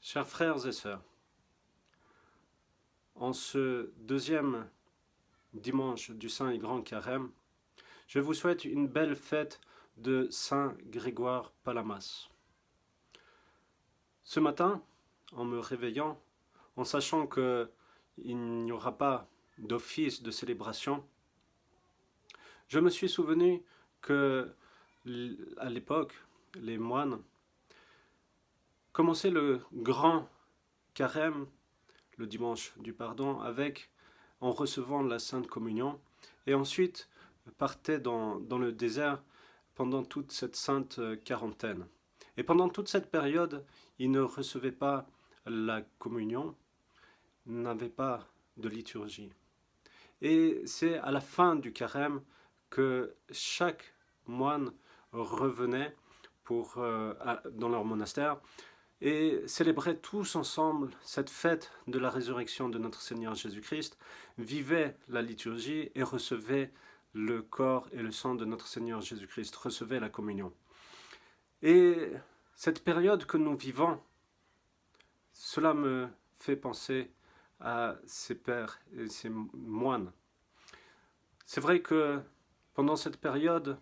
Chers frères et sœurs, en ce deuxième dimanche du Saint et Grand Carême, je vous souhaite une belle fête de Saint Grégoire Palamas. Ce matin, en me réveillant, en sachant qu'il n'y aura pas d'office de célébration, je me suis souvenu que, à l'époque, les moines commençaient le grand carême, le dimanche du pardon, en recevant la Sainte Communion, et ensuite partaient dans le désert pendant toute cette sainte quarantaine. Et pendant toute cette période, ils ne recevaient pas la communion, n'avaient pas de liturgie. Et c'est à la fin du carême que chaque moine revenait dans leur monastère et célébraient tous ensemble cette fête de la résurrection de notre Seigneur Jésus-Christ, vivaient la liturgie et recevaient le corps et le sang de notre Seigneur Jésus-Christ, recevaient la communion. Et cette période que nous vivons, cela me fait penser à ces pères et ces moines. C'est vrai que pendant cette période,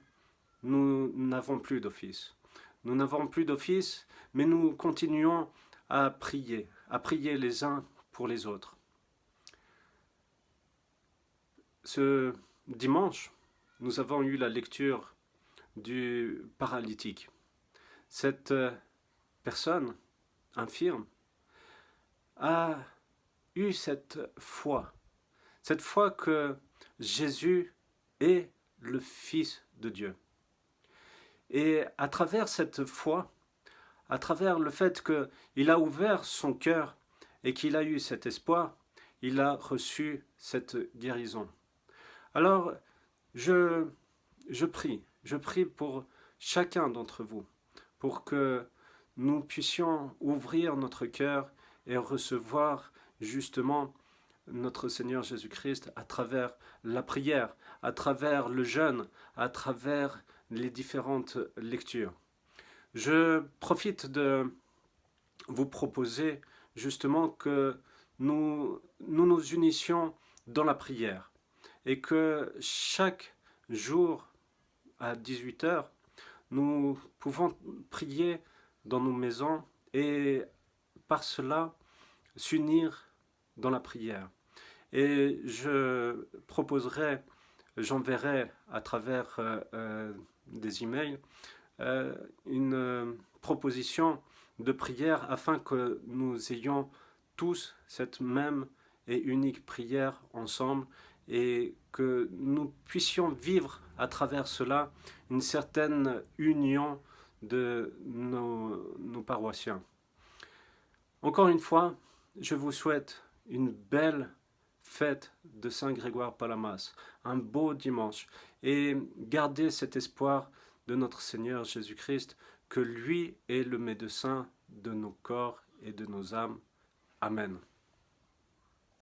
nous n'avons plus d'office. Nous n'avons plus d'office, mais nous continuons à prier les uns pour les autres. Ce dimanche, nous avons eu la lecture du paralytique. Cette personne infirme a eu cette foi que Jésus est le Fils de Dieu. Et à travers cette foi, à travers le fait qu'il a ouvert son cœur et qu'il a eu cet espoir, il a reçu cette guérison. Alors, je prie pour chacun d'entre vous, pour que nous puissions ouvrir notre cœur et recevoir justement notre Seigneur Jésus-Christ à travers la prière, à travers le jeûne, à travers les différentes lectures. Je profite de vous proposer justement que nous unissions dans la prière et que chaque jour à 18h, nous pouvons prier dans nos maisons et par cela s'unir dans la prière. Et j'enverrai à travers des emails une proposition de prière afin que nous ayons tous cette même et unique prière ensemble et que nous puissions vivre à travers cela une certaine union de nos paroissiens. Encore une fois, je vous souhaite une belle fête de Saint Grégoire Palamas, un beau dimanche, et gardez cet espoir de notre Seigneur Jésus-Christ, que lui est le médecin de nos corps et de nos âmes. Amen.